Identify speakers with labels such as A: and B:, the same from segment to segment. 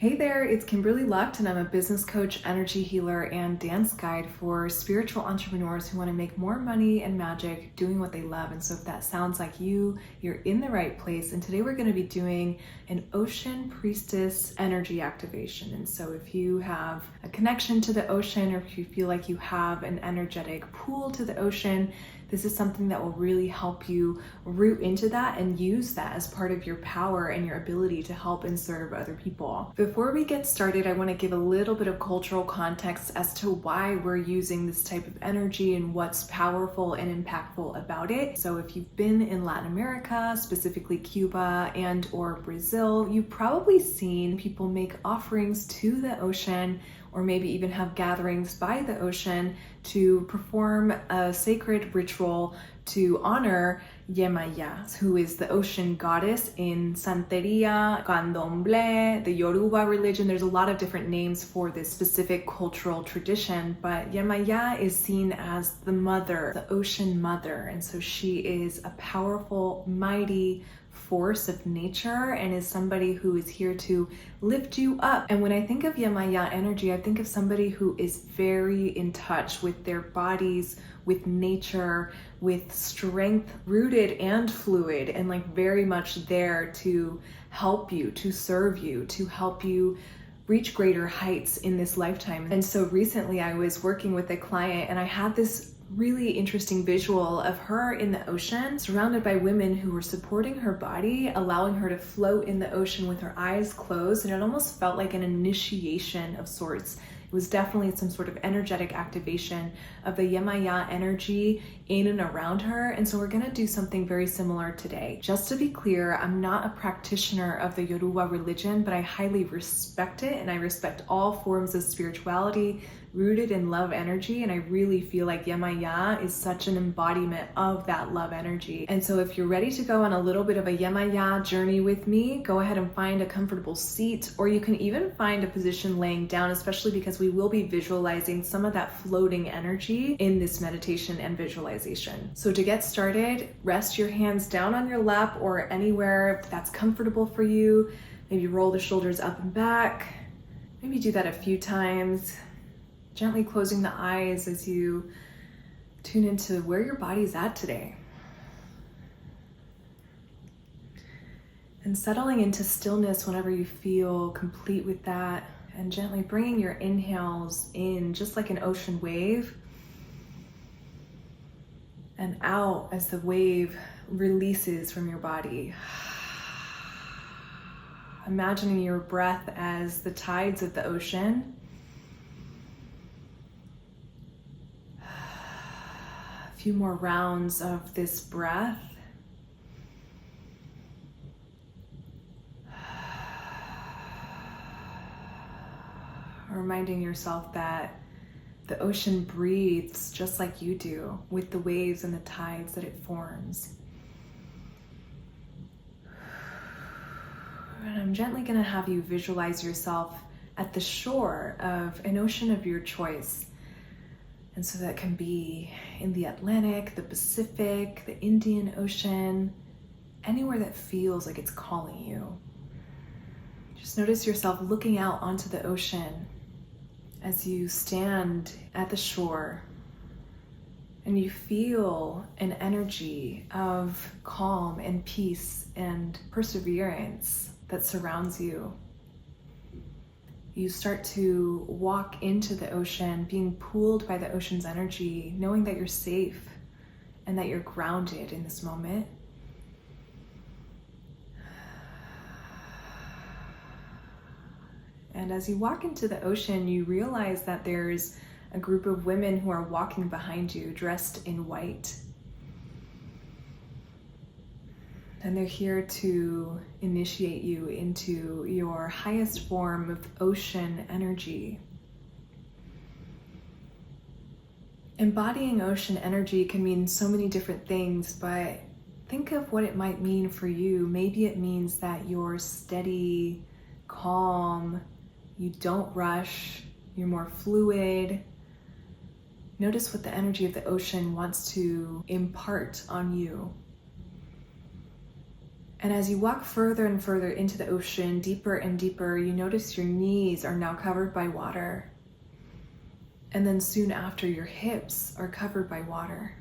A: Hey there, it's Kimberly Lucht, and I'm a business coach, energy healer, and dance guide for spiritual entrepreneurs who want to make more money and magic doing what they love. And so if that sounds like you're in the right place. And today we're going to be doing an ocean priestess energy activation. And so if you have a connection to the ocean, or if you feel like you have an energetic pull to the ocean, this is something that will really help you root into that and use that as part of your power and your ability to help and serve other people. Before we get started, I want to give a little bit of cultural context as to why we're using this type of energy and what's powerful and impactful about it. So if you've been in Latin America, specifically Cuba and or Brazil, you've probably seen people make offerings to the ocean, or maybe even have gatherings by the ocean to perform a sacred ritual to honor Yemaya, who is the ocean goddess in Santeria, Candomblé, the Yoruba religion. There's a lot of different names for this specific cultural tradition, but Yemaya is seen as the mother, the ocean mother. And so she is a powerful, mighty force of nature and is somebody who is here to lift you up. And when I think of Yemaya energy, I think of somebody who is very in touch with their bodies, with nature, with strength, rooted and fluid, and like very much there to help you, to serve you, to help you reach greater heights in this lifetime. And so recently I was working with a client and I had this really interesting visual of her in the ocean, surrounded by women who were supporting her body, allowing her to float in the ocean with her eyes closed. And it almost felt like an initiation of sorts. It was definitely some sort of energetic activation of the Yemaya energy in and around her. And so we're gonna do something very similar today. Just to be clear, I'm not a practitioner of the Yoruba religion, but I highly respect it, and I respect all forms of spirituality rooted in love energy. And I really feel like Yemaya is such an embodiment of that love energy. And so if you're ready to go on a little bit of a Yemaya journey with me, go ahead and find a comfortable seat, or you can even find a position laying down, especially because we will be visualizing some of that floating energy in this meditation and visualization. So to get started, rest your hands down on your lap or anywhere that's comfortable for you. Maybe roll the shoulders up and back. Maybe do that a few times. Gently closing the eyes as you tune into where your body's at today. And settling into stillness whenever you feel complete with that, and gently bringing your inhales in just like an ocean wave, and out as the wave releases from your body. Imagining your breath as the tides of the ocean. A few more rounds of this breath. Reminding yourself that the ocean breathes just like you do, with the waves and the tides that it forms. And I'm gently going to have you visualize yourself at the shore of an ocean of your choice. And so that can be in the Atlantic, the Pacific, the Indian Ocean, anywhere that feels like it's calling you. Just notice yourself looking out onto the ocean as you stand at the shore, and you feel an energy of calm and peace and perseverance that surrounds you. You start to walk into the ocean, being pulled by the ocean's energy, knowing that you're safe and that you're grounded in this moment. And as you walk into the ocean, you realize that there's a group of women who are walking behind you, dressed in white. And they're here to initiate you into your highest form of ocean energy. Embodying ocean energy can mean so many different things, but think of what it might mean for you. Maybe it means that you're steady, calm, you don't rush, you're more fluid. Notice what the energy of the ocean wants to impart on you. And as you walk further and further into the ocean, deeper and deeper, you notice your knees are now covered by water. And then soon after, your hips are covered by water.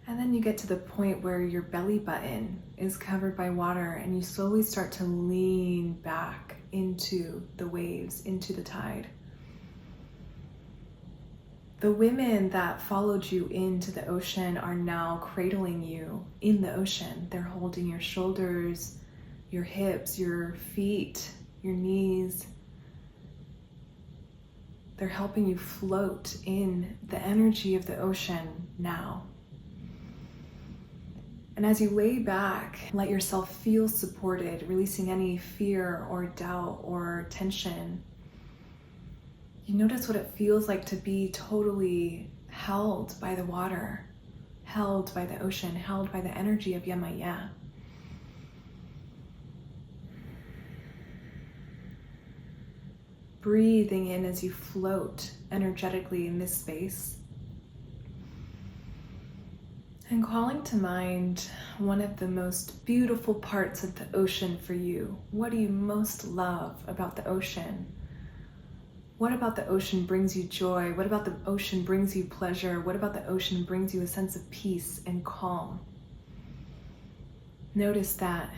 A: And then you get to the point where your belly button is covered by water, and you slowly start to lean back into the waves, into the tide. The women that followed you into the ocean are now cradling you in the ocean. They're holding your shoulders, your hips, your feet, your knees. They're helping you float in the energy of the ocean now. And as you lay back, let yourself feel supported, releasing any fear or doubt or tension. You notice what it feels like to be totally held by the water, held by the ocean, held by the energy of Yemaya. Breathing in as you float energetically in this space. And calling to mind one of the most beautiful parts of the ocean for you. What do you most love about the ocean? What about the ocean brings you joy? What about the ocean brings you pleasure? What about the ocean brings you a sense of peace and calm? Notice that.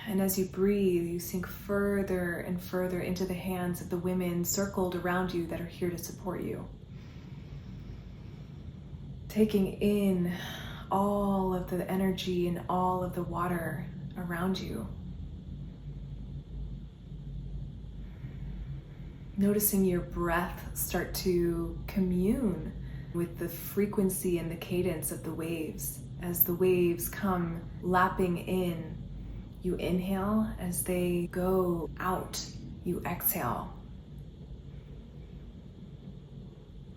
A: And as you breathe, you sink further and further into the hands of the women circled around you that are here to support you. Taking in all of the energy and all of the water around you. Noticing your breath start to commune with the frequency and the cadence of the waves. As the waves come lapping in, you inhale. As they go out, you exhale.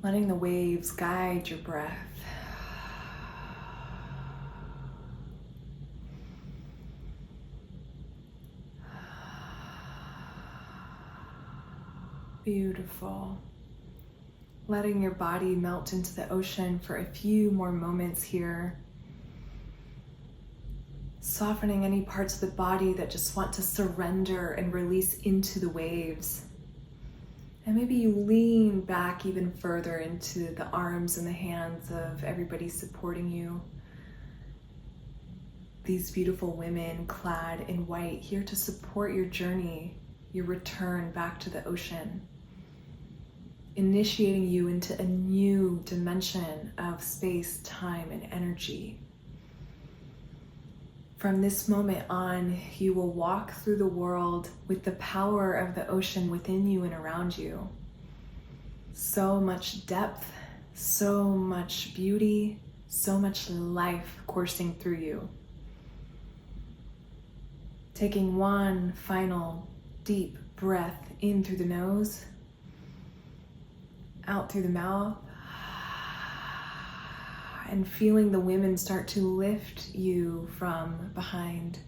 A: Letting the waves guide your breath. Beautiful. Letting your body melt into the ocean for a few more moments here. Softening any parts of the body that just want to surrender and release into the waves. And maybe you lean back even further into the arms and the hands of everybody supporting you. These beautiful women clad in white, here to support your journey, your return back to the ocean. Initiating you into a new dimension of space, time, and energy. From this moment on, you will walk through the world with the power of the ocean within you and around you. So much depth, so much beauty, so much life coursing through you. Taking one final deep breath in through the nose, out through the mouth, and feeling the women start to lift you from behind,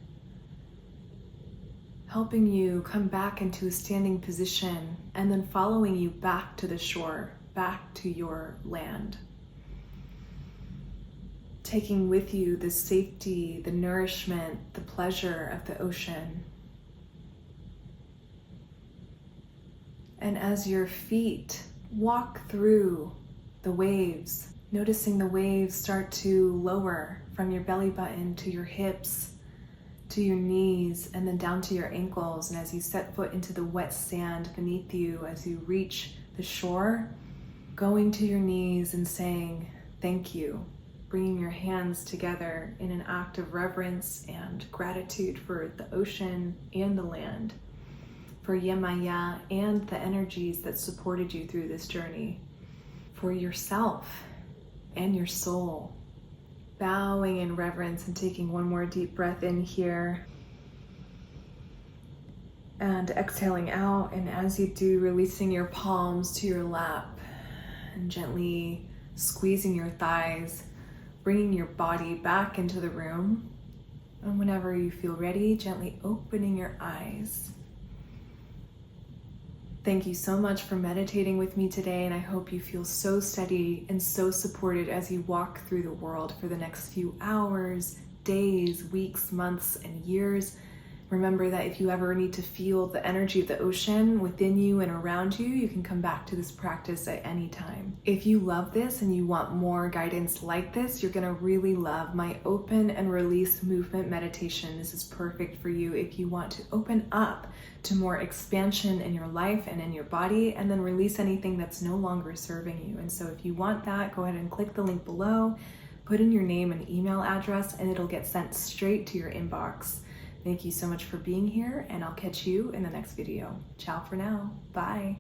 A: helping you come back into a standing position, and then following you back to the shore, back to your land. Taking with you the safety, the nourishment, the pleasure of the ocean. And as your feet walk through the waves, noticing the waves start to lower from your belly button to your hips, to your knees, and then down to your ankles. And as you set foot into the wet sand beneath you, as you reach the shore, going to your knees and saying, thank you, bringing your hands together in an act of reverence and gratitude for the ocean and the land, for Yemaya and the energies that supported you through this journey, for yourself and your soul. Bowing in reverence and taking one more deep breath in here. And exhaling out, and as you do, releasing your palms to your lap and gently squeezing your thighs, bringing your body back into the room. And whenever you feel ready, gently opening your eyes. Thank you so much for meditating with me today, and I hope you feel so steady and so supported as you walk through the world for the next few hours, days, weeks, months, and years. Remember that if you ever need to feel the energy of the ocean within you and around you, you can come back to this practice at any time. If you love this and you want more guidance like this, you're gonna really love my open and release movement meditation. This is perfect for you if you want to open up to more expansion in your life and in your body, and then release anything that's no longer serving you. And so if you want that, go ahead and click the link below, put in your name and email address, and it'll get sent straight to your inbox. Thank you so much for being here, and I'll catch you in the next video. Ciao for now. Bye.